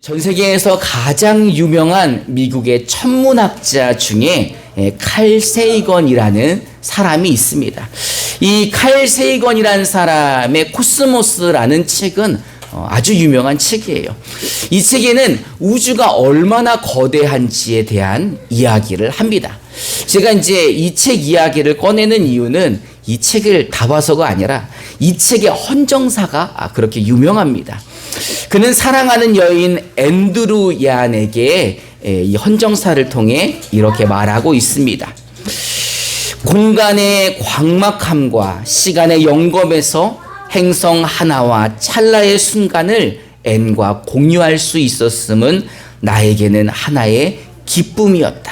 전 세계에서 가장 유명한 미국의 천문학자 중에 칼 세이건이라는 사람이 있습니다. 이 칼 세이건이라는 사람의 코스모스라는 책은 아주 유명한 책이에요. 이 책에는 우주가 얼마나 거대한지에 대한 이야기를 합니다. 제가 이제 이 책 이야기를 꺼내는 이유는 이 책을 다 봐서가 아니라 이 책의 헌정사가 그렇게 유명합니다. 그는 사랑하는 여인 앤드루 얀에게 이 헌정사를 통해 이렇게 말하고 있습니다. 공간의 광막함과 시간의 영검에서 행성 하나와 찰나의 순간을 앤과 공유할 수 있었음은 나에게는 하나의 기쁨이었다.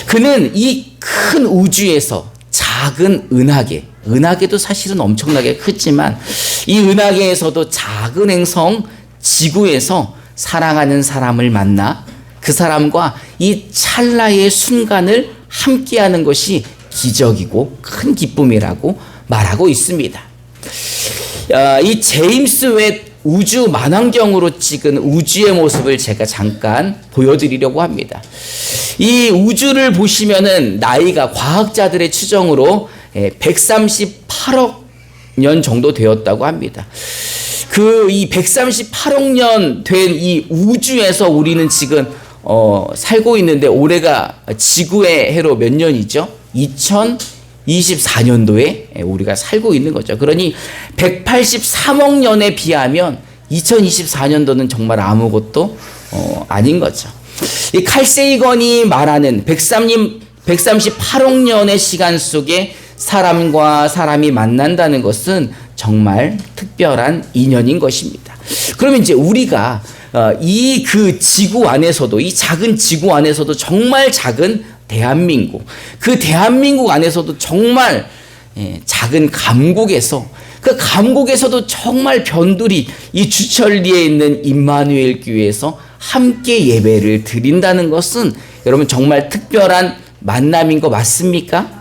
그는 이 큰 우주에서 작은 은하계도 사실은 엄청나게 크지만 이 은하계에서도 작은 행성 지구에서 사랑하는 사람을 만나 그 사람과 이 찰나의 순간을 함께하는 것이 기적이고 큰 기쁨이라고 말하고 있습니다. 이 제임스 웹 우주 만환경으로 찍은 우주의 모습을 제가 잠깐 보여드리려고 합니다. 이 우주를 보시면은 나이가 과학자들의 추정으로 138억 년 정도 되었다고 합니다. 이 138억 년 된 이 우주에서 우리는 지금 살고 있는데 올해가 지구의 해로 몇 년이죠? 2024년도에 우리가 살고 있는 거죠. 그러니 183억 년에 비하면 2024년도는 정말 아무것도 아닌 거죠. 이 칼 세이건이 말하는 138억 년의 시간 속에 사람과 사람이 만난다는 것은 정말 특별한 인연인 것입니다. 그러면 이제 우리가 이 지구 안에서도, 이 작은 지구 안에서도 정말 작은 대한민국, 그 대한민국 안에서도 정말 작은 감국에서, 그 감국에서도 정말 변두리 이 주천리에 있는 임마누엘 교회에서 함께 예배를 드린다는 것은 여러분 정말 특별한 만남인 거 맞습니까?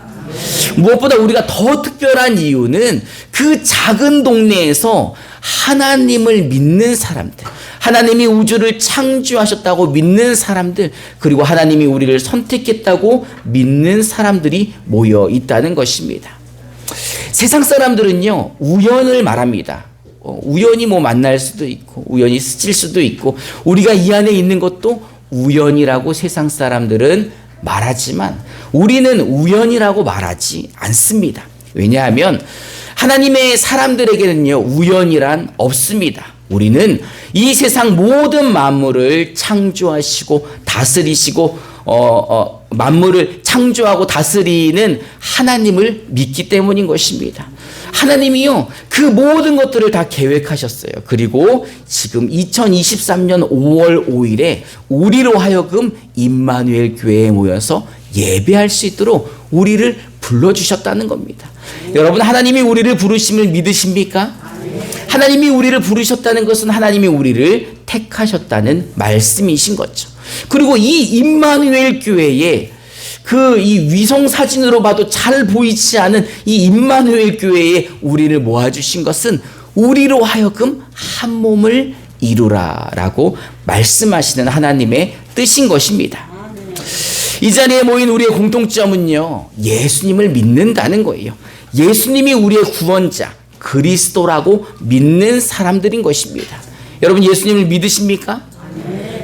무엇보다 우리가 더 특별한 이유는 그 작은 동네에서 하나님을 믿는 사람들, 하나님이 우주를 창조하셨다고 믿는 사람들, 그리고 하나님이 우리를 선택했다고 믿는 사람들이 모여 있다는 것입니다. 세상 사람들은요, 우연을 말합니다. 우연히 만날 수도 있고, 우연히 스칠 수도 있고, 우리가 이 안에 있는 것도 우연이라고 세상 사람들은 말하지만 우리는 우연이라고 말하지 않습니다. 왜냐하면 하나님의 사람들에게는요, 우연이란 없습니다. 우리는 이 세상 모든 만물을 창조하시고 다스리시고 만물을 창조하고 다스리는 하나님을 믿기 때문인 것입니다. 하나님이요, 그 모든 것들을 다 계획하셨어요. 그리고 지금 2023년 5월 5일에 우리로 하여금 임마누엘 교회에 모여서 예배할 수 있도록 우리를 불러주셨다는 겁니다. 여러분, 하나님이 우리를 부르심을 믿으십니까? 하나님이 우리를 부르셨다는 것은 하나님이 우리를 택하셨다는 말씀이신 거죠. 그리고 이 임마누엘 교회에 이 위성 사진으로 봐도 잘 보이지 않은 이 임마누엘 교회에 우리를 모아주신 것은 우리로 하여금 한 몸을 이루라라고 말씀하시는 하나님의 뜻인 것입니다. 이 자리에 모인 우리의 공통점은요, 예수님을 믿는다는 거예요. 예수님이 우리의 구원자, 그리스도라고 믿는 사람들인 것입니다. 여러분, 예수님을 믿으십니까?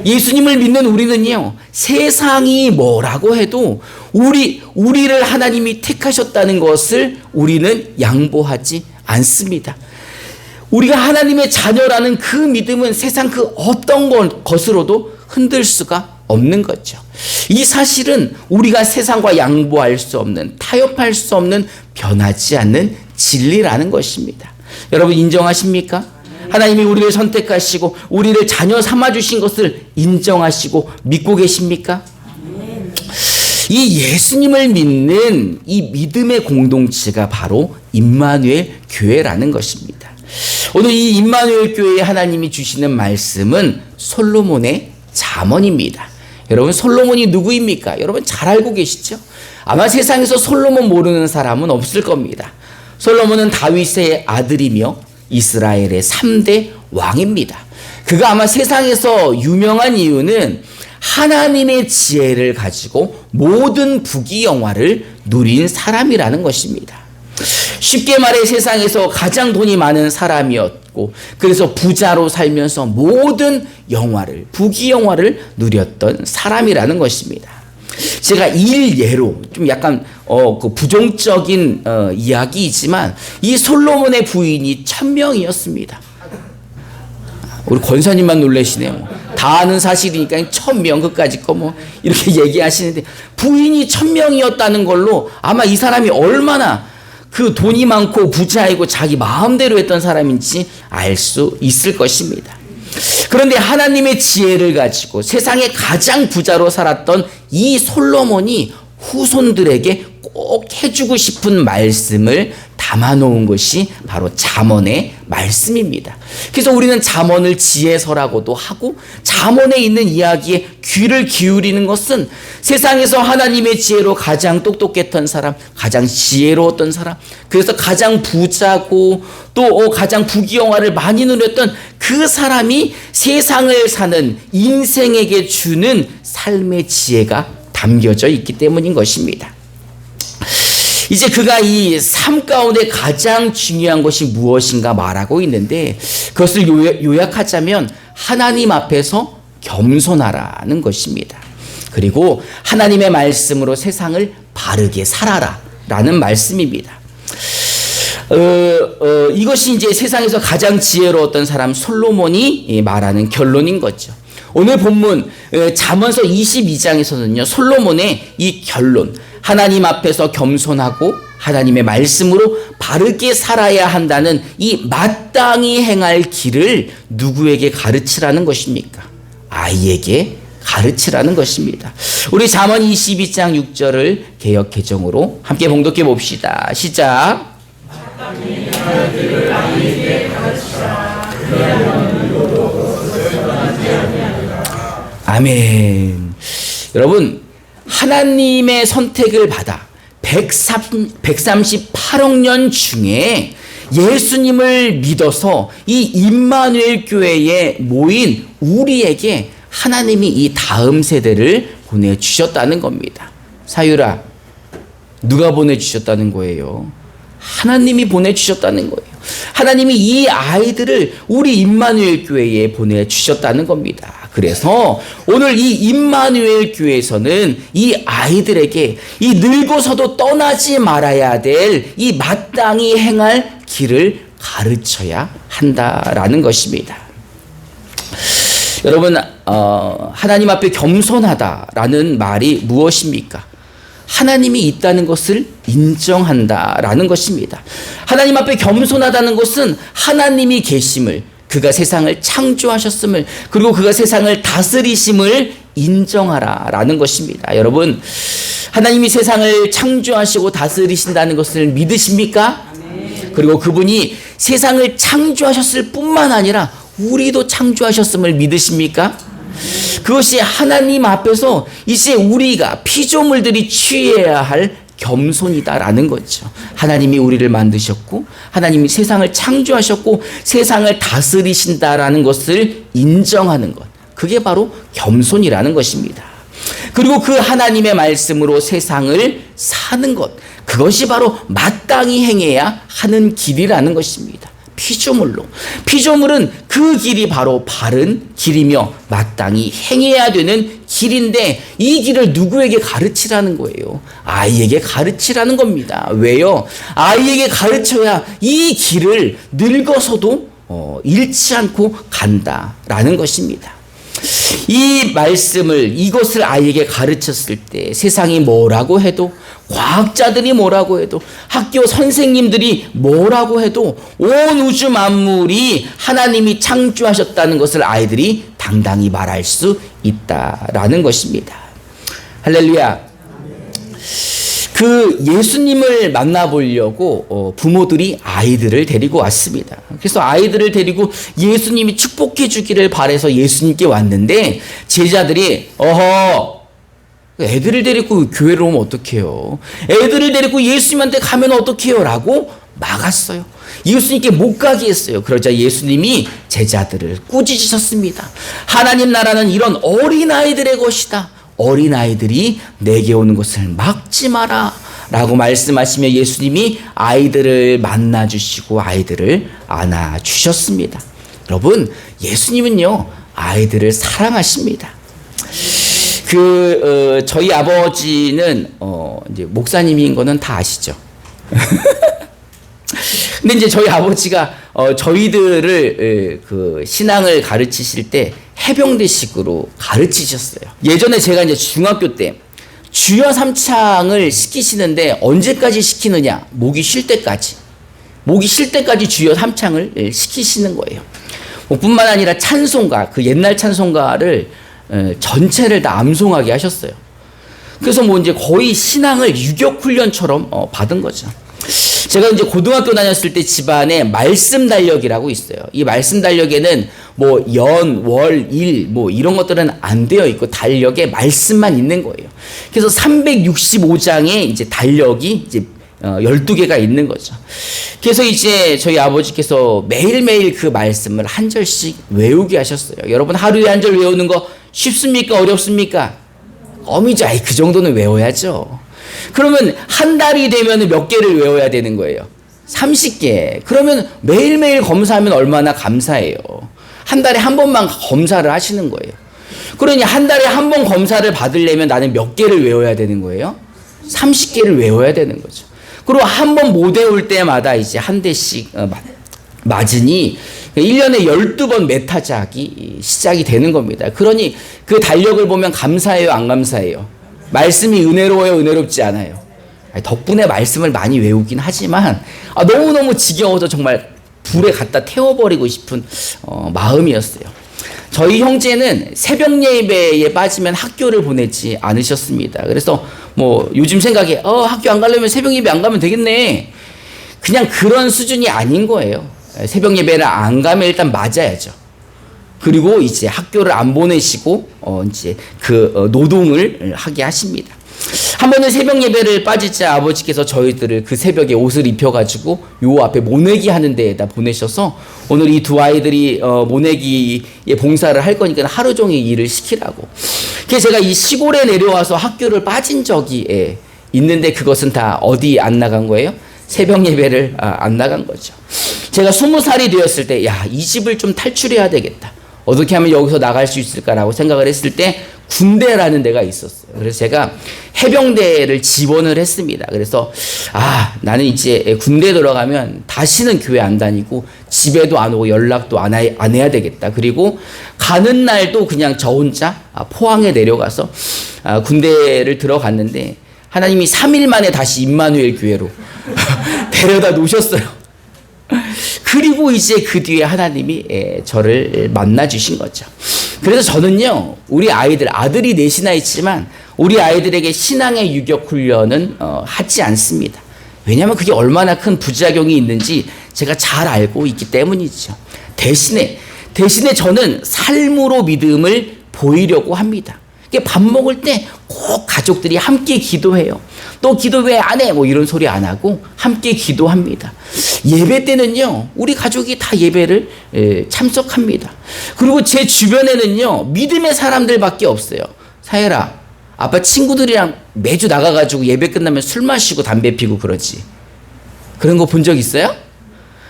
예수님을 믿는 우리는요, 세상이 뭐라고 해도 우리를 하나님이 택하셨다는 것을 우리는 양보하지 않습니다. 우리가 하나님의 자녀라는 그 믿음은 세상 그 어떤 것으로도 흔들 수가 없는 거죠. 이 사실은 우리가 세상과 양보할 수 없는, 타협할 수 없는, 변하지 않는 진리라는 것입니다. 여러분, 인정하십니까? 하나님이 우리를 선택하시고 우리를 자녀 삼아주신 것을 인정하시고 믿고 계십니까? 이 예수님을 믿는 이 믿음의 공동체가 바로 임마누엘 교회라는 것입니다. 오늘 이 임마누엘 교회에 하나님이 주시는 말씀은 솔로몬의 잠언입니다. 여러분, 솔로몬이 누구입니까? 여러분 잘 알고 계시죠? 아마 세상에서 솔로몬 모르는 사람은 없을 겁니다. 솔로몬은 다윗의 아들이며 이스라엘의 3대 왕입니다. 그가 아마 세상에서 유명한 이유는 하나님의 지혜를 가지고 모든 부귀영화를 누린 사람이라는 것입니다. 쉽게 말해 세상에서 가장 돈이 많은 사람이었고, 그래서 부자로 살면서 모든 영화를, 부귀영화를 누렸던 사람이라는 것입니다. 제가 일예로 좀 약간 그 부정적인 이야기이지만, 이 솔로몬의 부인이 1000명이었습니다. 우리 권사님만 놀라시네요. 다 아는 사실이니까 1000명 그까짓 거 뭐 이렇게 얘기하시는데, 부인이 1000명이었다는 걸로 아마 이 사람이 얼마나 그 돈이 많고 부자이고 자기 마음대로 했던 사람인지 알 수 있을 것입니다. 그런데 하나님의 지혜를 가지고 세상의 가장 부자로 살았던 이 솔로몬이 후손들에게 꼭 해주고 싶은 말씀을 담아놓은 것이 바로 잠언의 말씀입니다. 그래서 우리는 잠언을 지혜서라고도 하고, 잠언에 있는 이야기에 귀를 기울이는 것은 세상에서 하나님의 지혜로 가장 똑똑했던 사람, 가장 지혜로웠던 사람, 그래서 가장 부자고 또 가장 부귀영화를 많이 누렸던 그 사람이 세상을 사는 인생에게 주는 삶의 지혜가 담겨져 있기 때문인 것입니다. 이제 그가 이 삶 가운데 가장 중요한 것이 무엇인가 말하고 있는데, 그것을 요약하자면 하나님 앞에서 겸손하라는 것입니다. 그리고 하나님의 말씀으로 세상을 바르게 살아라 라는 말씀입니다. 이것이 이제 세상에서 가장 지혜로웠던 사람 솔로몬이 말하는 결론인 거죠. 오늘 본문 잠언서 22장에서는요, 솔로몬의 이 결론, 하나님 앞에서 겸손하고 하나님의 말씀으로 바르게 살아야 한다는 이 마땅히 행할 길을 누구에게 가르치라는 것입니까? 아이에게 가르치라는 것입니다. 우리 잠언 22장 6절을 개역 개정으로 함께 봉독해 봅시다. 시작. 아멘. 여러분, 하나님의 선택을 받아 138억 년 중에 예수님을 믿어서 이 임마누엘 교회에 모인 우리에게 하나님이 이 다음 세대를 보내주셨다는 겁니다. 사유라, 누가 보내주셨다는 거예요? 하나님이 보내주셨다는 거예요. 하나님이 이 아이들을 우리 임마누엘 교회에 보내주셨다는 겁니다. 그래서 오늘 이 임마누엘 교회에서는 이 아이들에게 이 늙어서도 떠나지 말아야 될 이 마땅히 행할 길을 가르쳐야 한다라는 것입니다. 여러분, 하나님 앞에 겸손하다라는 말이 무엇입니까? 하나님이 있다는 것을 인정한다라는 것입니다. 하나님 앞에 겸손하다는 것은 하나님이 계심을, 그가 세상을 창조하셨음을, 그리고 그가 세상을 다스리심을 인정하라라는 것입니다. 여러분, 하나님이 세상을 창조하시고 다스리신다는 것을 믿으십니까? 그리고 그분이 세상을 창조하셨을 뿐만 아니라 우리도 창조하셨음을 믿으십니까? 그것이 하나님 앞에서 이제 우리가 피조물들이 취해야 할 겸손이다라는 거죠. 하나님이 우리를 만드셨고 하나님이 세상을 창조하셨고 세상을 다스리신다라는 것을 인정하는 것, 그게 바로 겸손이라는 것입니다. 그리고 그 하나님의 말씀으로 세상을 사는 것, 그것이 바로 마땅히 행해야 하는 길이라는 것입니다. 피조물은 그 길이 바로 바른 길이며 마땅히 행해야 되는 길인데, 이 길을 누구에게 가르치라는 거예요? 아이에게 가르치라는 겁니다. 왜요? 아이에게 가르쳐야 이 길을 늙어서도 잃지 않고 간다라는 것입니다. 이 말씀을, 이것을 아이에게 가르쳤을 때 세상이 뭐라고 해도, 과학자들이 뭐라고 해도, 학교 선생님들이 뭐라고 해도 온 우주 만물이 하나님이 창조하셨다는 것을 아이들이 당당히 말할 수 있다라는 것입니다. 할렐루야. 그 예수님을 만나보려고 부모들이 아이들을 데리고 왔습니다. 그래서 아이들을 데리고 예수님이 축복해 주기를 바라서 예수님께 왔는데, 제자들이 애들을 데리고 교회로 오면 어떡해요? 애들을 데리고 예수님한테 가면 어떡해요? 라고 막았어요. 예수님께 못 가게 했어요. 그러자 예수님이 제자들을 꾸짖으셨습니다. 하나님 나라는 이런 어린아이들의 것이다. 어린아이들이 내게 오는 것을 막지 마라 라고 말씀하시며 예수님이 아이들을 만나주시고 아이들을 안아주셨습니다. 여러분, 예수님은요 아이들을 사랑하십니다. 저희 아버지는 이제 목사님인 거는 다 아시죠? 근데 이제 저희 아버지가 저희들을 그 신앙을 가르치실 때 해병대식으로 가르치셨어요. 예전에 제가 이제 중학교 때 주여 삼창을 시키시는데 언제까지 시키느냐? 목이 쉴 때까지. 목이 쉴 때까지 주여 삼창을 시키시는 거예요. 뿐만 아니라 찬송가, 그 옛날 찬송가를 전체를 다 암송하게 하셨어요. 그래서 뭐 이제 거의 신앙을 유격훈련처럼 받은 거죠. 제가 이제 고등학교 다녔을 때 집안에 말씀 달력이라고 있어요. 이 말씀 달력에는 뭐 연, 월, 일 뭐 이런 것들은 안 되어 있고 달력에 말씀만 있는 거예요. 그래서 365장의 이제 달력이 이제 12개가 있는 거죠. 그래서 이제 저희 아버지께서 매일매일 그 말씀을 한 절씩 외우게 하셨어요. 여러분 하루에 한 절 외우는 거 쉽습니까? 어렵습니까? 껌이죠. 그 정도는 외워야죠. 그러면 한 달이 되면 몇 개를 외워야 되는 거예요? 30개. 그러면 매일매일 검사하면 얼마나 감사해요. 한 달에 한 번만 검사를 하시는 거예요. 그러니 한 달에 한 번 검사를 받으려면 나는 몇 개를 외워야 되는 거예요? 30개를 외워야 되는 거죠. 그리고 한 번 못 외울 때마다 이제 한 대씩 맞으니 1년에 12번 메타작이 시작이 되는 겁니다. 그러니 그 달력을 보면 감사해요, 안 감사해요? 말씀이 은혜로워요, 은혜롭지 않아요? 덕분에 말씀을 많이 외우긴 하지만 너무너무 지겨워서 정말 불에 갖다 태워버리고 싶은 마음이었어요. 저희 형제는 새벽 예배에 빠지면 학교를 보내지 않으셨습니다. 그래서 뭐 요즘 생각에 학교 안 가려면 새벽 예배 안 가면 되겠네. 그냥 그런 수준이 아닌 거예요. 새벽 예배를 안 가면 일단 맞아야죠. 그리고 이제 학교를 안 보내시고 이제 노동을 하게 하십니다. 한 번은 새벽 예배를 빠지자 아버지께서 저희들을 그 새벽에 옷을 입혀가지고 요 앞에 모내기 하는 데에다 보내셔서 오늘 이 두 아이들이 모내기에 봉사를 할 거니까 하루 종일 일을 시키라고. 그래서 제가 이 시골에 내려와서 학교를 빠진 적이 있는데 그것은 다 어디 안 나간 거예요? 새벽 예배를 안 나간 거죠. 제가 20살이 되었을 때 이 집을 좀 탈출해야 되겠다. 어떻게 하면 여기서 나갈 수 있을까라고 생각을 했을 때 군대라는 데가 있었어요. 그래서 제가 해병대를 지원을 했습니다. 그래서 나는 이제 군대 들어가면 다시는 교회 안 다니고 집에도 안 오고 연락도 안 해야 되겠다. 그리고 가는 날도 그냥 저 혼자 포항에 내려가서 군대를 들어갔는데 하나님이 3일 만에 다시 임마누엘 교회로 데려다 놓으셨어요. 그리고 이제 그 뒤에 하나님이 저를 만나 주신 거죠. 그래서 저는요, 우리 아이들, 아들이 넷이나 있지만 우리 아이들에게 신앙의 유격 훈련은 하지 않습니다. 왜냐하면 그게 얼마나 큰 부작용이 있는지 제가 잘 알고 있기 때문이죠. 대신에 저는 삶으로 믿음을 보이려고 합니다. 밥 먹을 때 꼭 가족들이 함께 기도해요. 또 기도 왜 안 해? 뭐 이런 소리 안 하고 함께 기도합니다. 예배 때는요, 우리 가족이 다 예배를 참석합니다. 그리고 제 주변에는요, 믿음의 사람들밖에 없어요. 사예라, 아빠 친구들이랑 매주 나가가지고 예배 끝나면 술 마시고 담배 피고 그러지. 그런 거 본 적 있어요?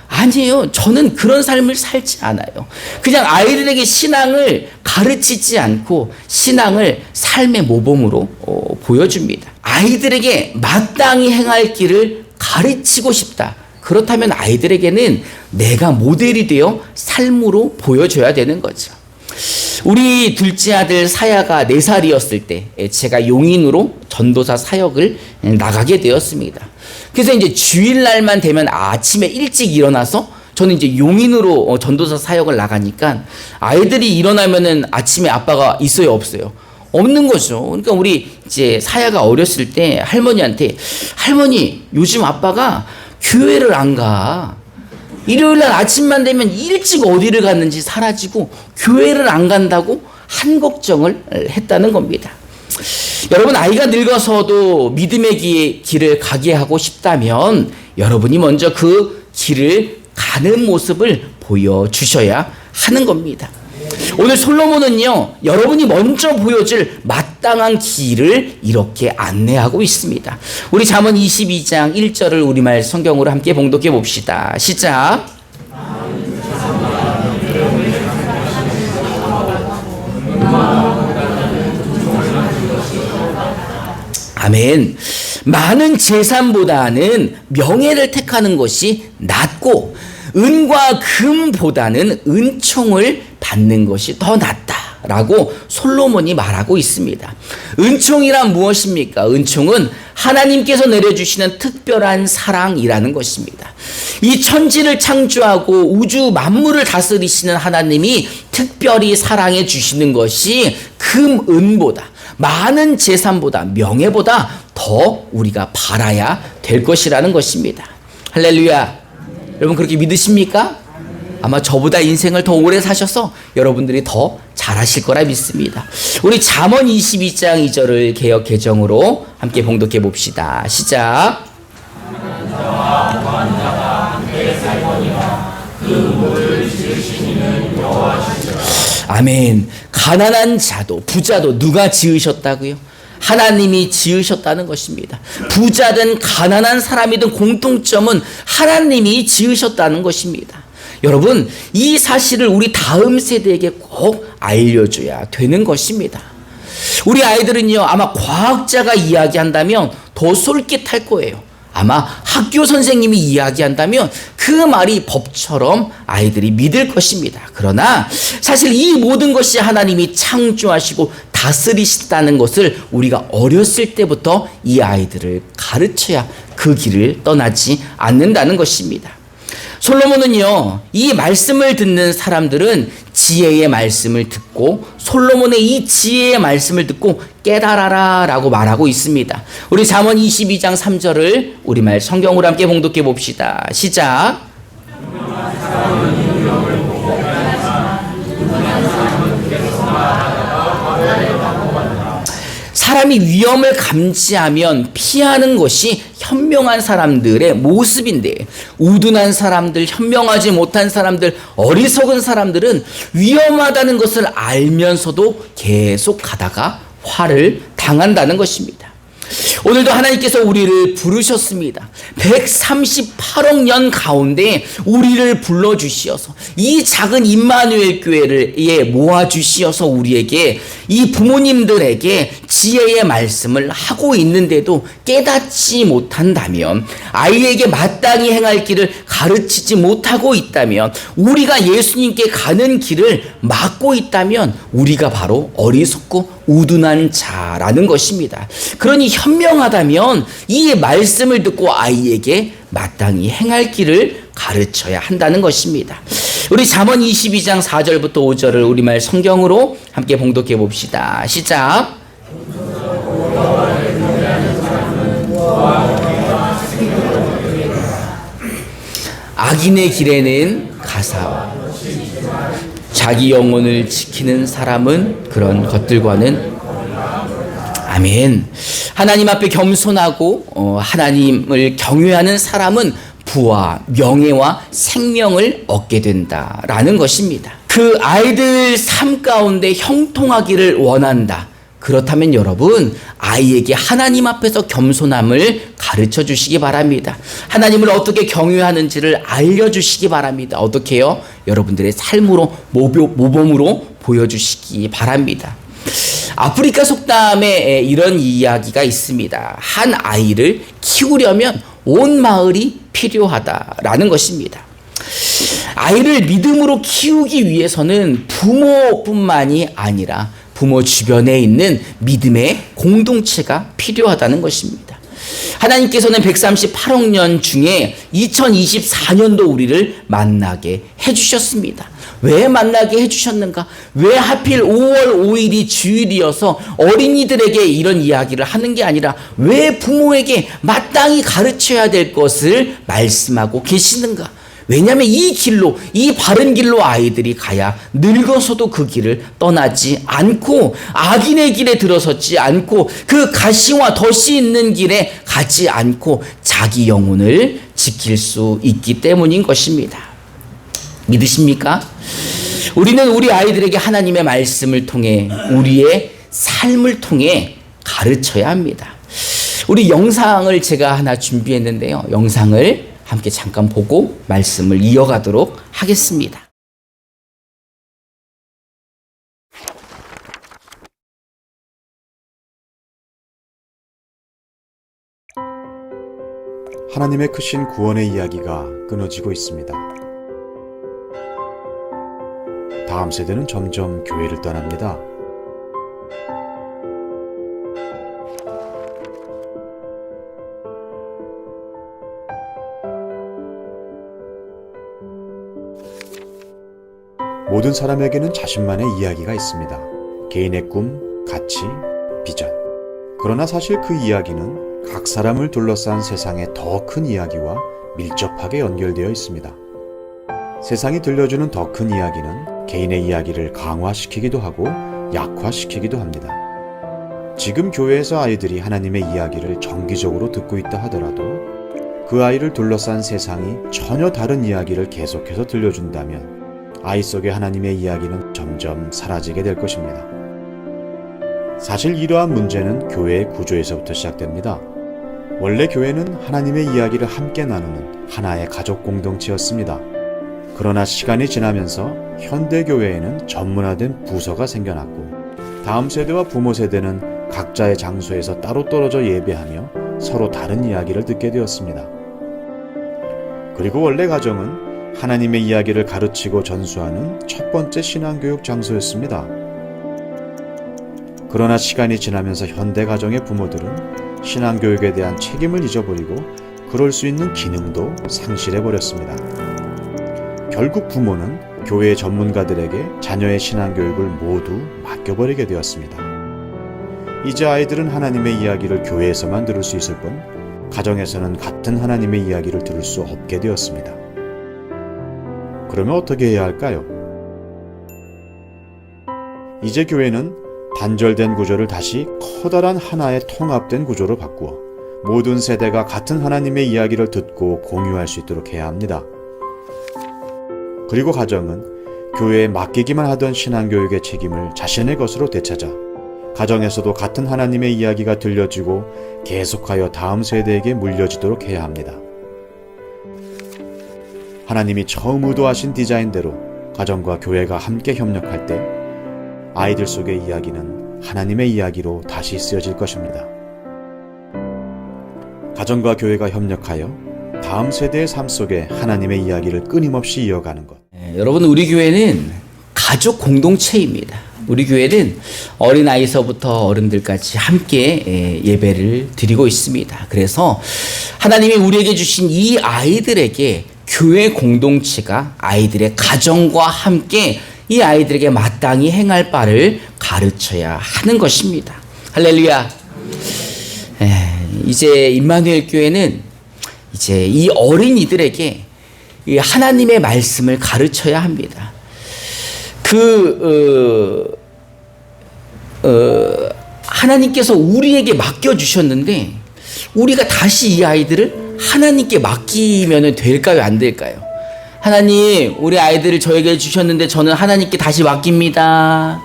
아니에요. 저는 그런 삶을 살지 않아요. 그냥 아이들에게 신앙을 가르치지 않고 신앙을 삶의 모범으로 보여줍니다. 아이들에게 마땅히 행할 길을 가르치고 싶다. 그렇다면 아이들에게는 내가 모델이 되어 삶으로 보여줘야 되는 거죠. 우리 둘째 아들 사야가 4살이었을 때 제가 용인으로 전도사 사역을 나가게 되었습니다. 그래서 이제 주일날만 되면 아침에 일찍 일어나서 저는 이제 용인으로 전도사 사역을 나가니까 아이들이 일어나면은 아침에 아빠가 있어요, 없어요? 없는 거죠. 그러니까 우리 이제 사야가 어렸을 때 할머니한테 할머니, 요즘 아빠가 교회를 안 가. 일요일날 아침만 되면 일찍 어디를 갔는지 사라지고 교회를 안 간다고 한 걱정을 했다는 겁니다. 여러분, 아이가 늙어서도 믿음의 길을 가게 하고 싶다면 여러분이 먼저 그 길을 가는 모습을 보여주셔야 하는 겁니다. 오늘 솔로몬은요, 여러분이 먼저 보여줄 마땅한 길을 이렇게 안내하고 있습니다. 우리 잠언 22장 1절을 우리말 성경으로 함께 봉독해 봅시다. 시작. 아멘. 많은 재산보다는 명예를 택하는 것이 낫고 은과 금보다는 은총을 받는 것이 더 낫다라고 솔로몬이 말하고 있습니다. 은총이란 무엇입니까? 은총은 하나님께서 내려주시는 특별한 사랑이라는 것입니다. 이 천지를 창조하고 우주 만물을 다스리시는 하나님이 특별히 사랑해 주시는 것이 금, 은보다, 많은 재산보다, 명예보다 더 우리가 바라야 될 것이라는 것입니다. 할렐루야. 여러분, 그렇게 믿으십니까? 아마 저보다 인생을 더 오래 사셔서 여러분들이 더 잘하실 거라 믿습니다. 우리 잠언 22장 2절을 개역 개정으로 함께 봉독해 봅시다. 시작. 아멘. 가난한 자도 부자도 누가 지으셨다고요? 하나님이 지으셨다는 것입니다. 부자든 가난한 사람이든 공통점은 하나님이 지으셨다는 것입니다. 여러분, 이 사실을 우리 다음 세대에게 꼭 알려줘야 되는 것입니다. 우리 아이들은요, 아마 과학자가 이야기한다면 더 솔깃할 거예요. 아마 학교 선생님이 이야기한다면 그 말이 법처럼 아이들이 믿을 것입니다. 그러나 사실 이 모든 것이 하나님이 창조하시고 다스리신다는 것을 우리가 어렸을 때부터 이 아이들을 가르쳐야 그 길을 떠나지 않는다는 것입니다. 솔로몬은요, 이 말씀을 듣는 사람들은 지혜의 말씀을 듣고 솔로몬의 이 지혜의 말씀을 듣고 깨달아라 라고 말하고 있습니다. 우리 잠언 22장 3절을 우리말 성경으로 함께 봉독해 봅시다. 시작. 사람이 위험을 감지하면 피하는 것이 현명한 사람들의 모습인데, 우둔한 사람들, 현명하지 못한 사람들, 어리석은 사람들은 위험하다는 것을 알면서도 계속 가다가 화를 당한다는 것입니다. 오늘도 하나님께서 우리를 부르셨습니다. 138억 년 가운데 우리를 불러주시어서 이 작은 임마누엘 교회를 모아주시어서 우리에게, 이 부모님들에게 지혜의 말씀을 하고 있는데도 깨닫지 못한다면, 아이에게 마땅히 행할 길을 가르치지 못하고 있다면, 우리가 예수님께 가는 길을 막고 있다면 우리가 바로 어리석고 우둔한 자라는 것입니다. 그러니 현명하다면 이 말씀을 듣고 아이에게 마땅히 행할 길을 가르쳐야 한다는 것입니다. 우리 잠언 22장 4절부터 5절을 우리말 성경으로 함께 봉독해 봅시다. 시작. 악인의 길에는 가사와 자기 영혼을 지키는 사람은 그런 것들과는, 아멘. 하나님 앞에 겸손하고 하나님을 경외하는 사람은 부와 명예와 생명을 얻게 된다라는 것입니다. 그 아이들 삶 가운데 형통하기를 원한다. 그렇다면 여러분, 아이에게 하나님 앞에서 겸손함을 가르쳐 주시기 바랍니다. 하나님을 어떻게 경외하는지를 알려주시기 바랍니다. 어떻게요? 여러분들의 삶으로, 모범으로 보여주시기 바랍니다. 아프리카 속담에 이런 이야기가 있습니다. 한 아이를 키우려면 온 마을이 필요하다라는 것입니다. 아이를 믿음으로 키우기 위해서는 부모뿐만이 아니라 부모 주변에 있는 믿음의 공동체가 필요하다는 것입니다. 하나님께서는 138억 년 중에 2024년도 우리를 만나게 해주셨습니다. 왜 만나게 해주셨는가? 왜 하필 5월 5일이 주일이어서 어린이들에게 이런 이야기를 하는 게 아니라 왜 부모에게 마땅히 가르쳐야 될 것을 말씀하고 계시는가? 왜냐하면 이 길로, 이 바른 길로 아이들이 가야 늙어서도 그 길을 떠나지 않고 악인의 길에 들어섰지 않고 그 가시와 덫이 있는 길에 가지 않고 자기 영혼을 지킬 수 있기 때문인 것입니다. 믿으십니까? 우리는 우리 아이들에게 하나님의 말씀을 통해 우리의 삶을 통해 가르쳐야 합니다. 우리 영상을 제가 하나 준비했는데요. 영상을 함께 잠깐 보고 말씀을 이어가도록 하겠습니다. 하나님의 크신 구원의 이야기가 끊어지고 있습니다. 다음 세대는 점점 교회를 떠납니다. 모든 사람에게는 자신만의 이야기가 있습니다. 개인의 꿈, 가치, 비전. 그러나 사실 그 이야기는 각 사람을 둘러싼 세상의 더 큰 이야기와 밀접하게 연결되어 있습니다. 세상이 들려주는 더 큰 이야기는 개인의 이야기를 강화시키기도 하고 약화시키기도 합니다. 지금 교회에서 아이들이 하나님의 이야기를 정기적으로 듣고 있다 하더라도 그 아이를 둘러싼 세상이 전혀 다른 이야기를 계속해서 들려준다면 아이 속의 하나님의 이야기는 점점 사라지게 될 것입니다. 사실 이러한 문제는 교회의 구조에서부터 시작됩니다. 원래 교회는 하나님의 이야기를 함께 나누는 하나의 가족 공동체였습니다. 그러나 시간이 지나면서 현대 교회에는 전문화된 부서가 생겨났고 다음 세대와 부모 세대는 각자의 장소에서 따로 떨어져 예배하며 서로 다른 이야기를 듣게 되었습니다. 그리고 원래 가정은 하나님의 이야기를 가르치고 전수하는 첫 번째 신앙교육 장소였습니다. 그러나 시간이 지나면서 현대 가정의 부모들은 신앙교육에 대한 책임을 잊어버리고 그럴 수 있는 기능도 상실해버렸습니다. 결국 부모는 교회의 전문가들에게 자녀의 신앙교육을 모두 맡겨버리게 되었습니다. 이제 아이들은 하나님의 이야기를 교회에서만 들을 수 있을 뿐 가정에서는 같은 하나님의 이야기를 들을 수 없게 되었습니다. 그러면 어떻게 해야 할까요? 이제 교회는 단절된 구조를 다시 커다란 하나의 통합된 구조로 바꾸어 모든 세대가 같은 하나님의 이야기를 듣고 공유할 수 있도록 해야 합니다. 그리고 가정은 교회에 맡기기만 하던 신앙교육의 책임을 자신의 것으로 되찾아 가정에서도 같은 하나님의 이야기가 들려지고 계속하여 다음 세대에게 물려지도록 해야 합니다. 하나님이 처음 의도하신 디자인대로 가정과 교회가 함께 협력할 때 아이들 속의 이야기는 하나님의 이야기로 다시 쓰여질 것입니다. 가정과 교회가 협력하여 다음 세대의 삶 속에 하나님의 이야기를 끊임없이 이어가는 것. 여러분, 우리 교회는 가족 공동체입니다. 우리 교회는 어린아이서부터 어른들까지 함께 예배를 드리고 있습니다. 그래서 하나님이 우리에게 주신 이 아이들에게 교회 공동체가 아이들의 가정과 함께 이 아이들에게 마땅히 행할 바를 가르쳐야 하는 것입니다. 할렐루야. 이제 임마누엘 교회는 이제 이 어린이들에게 이 하나님의 말씀을 가르쳐야 합니다. 하나님께서 우리에게 맡겨주셨는데 우리가 다시 이 아이들을 하나님께 맡기면 될까요? 안 될까요? 하나님, 우리 아이들을 저에게 주셨는데 저는 하나님께 다시 맡깁니다.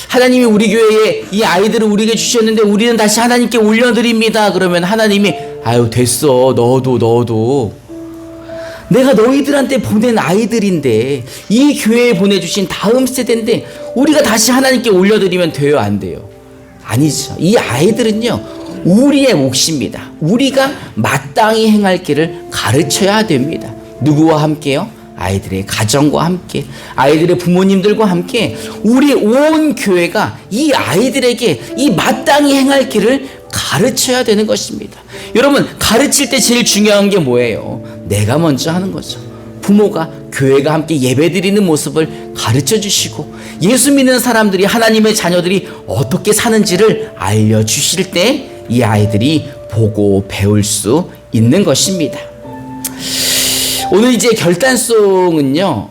하나님이 우리 교회에 이 아이들을 우리에게 주셨는데 우리는 다시 하나님께 올려드립니다. 그러면 하나님이 아유 됐어, 너도 내가 너희들한테 보낸 아이들인데 이 교회에 보내주신 다음 세대인데 우리가 다시 하나님께 올려드리면 돼요, 안 돼요? 아니죠. 이 아이들은요 우리의 몫입니다. 우리가 마땅히 행할 길을 가르쳐야 됩니다. 누구와 함께요? 아이들의 가정과 함께, 아이들의 부모님들과 함께 우리 온 교회가 이 아이들에게 이 마땅히 행할 길을 가르쳐야 되는 것입니다. 여러분, 가르칠 때 제일 중요한 게 뭐예요? 내가 먼저 하는 거죠. 부모가 교회가 함께 예배드리는 모습을 가르쳐 주시고 예수 믿는 사람들이, 하나님의 자녀들이 어떻게 사는지를 알려주실 때 이 아이들이 보고 배울 수 있는 것입니다. 오늘 이제 결단송은요,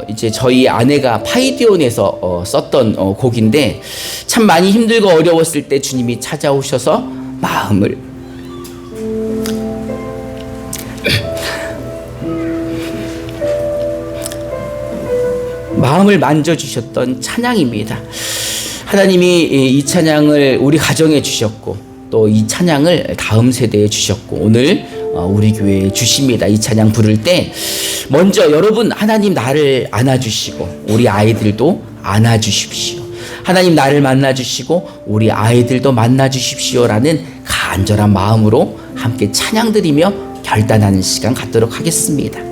이제 저희 아내가 파이디온에서 썼던 곡인데, 참 많이 힘들고 어려웠을 때 주님이 찾아오셔서 마음을 만져주셨던 찬양입니다. 하나님이 이 찬양을 우리 가정에 주셨고, 또 이 찬양을 다음 세대에 주셨고, 오늘 우리 교회에 주십니다. 이 찬양 부를 때 먼저 여러분, 하나님 나를 안아주시고 우리 아이들도 안아주십시오. 하나님 나를 만나주시고 우리 아이들도 만나주십시오라는 간절한 마음으로 함께 찬양 드리며 결단하는 시간 갖도록 하겠습니다.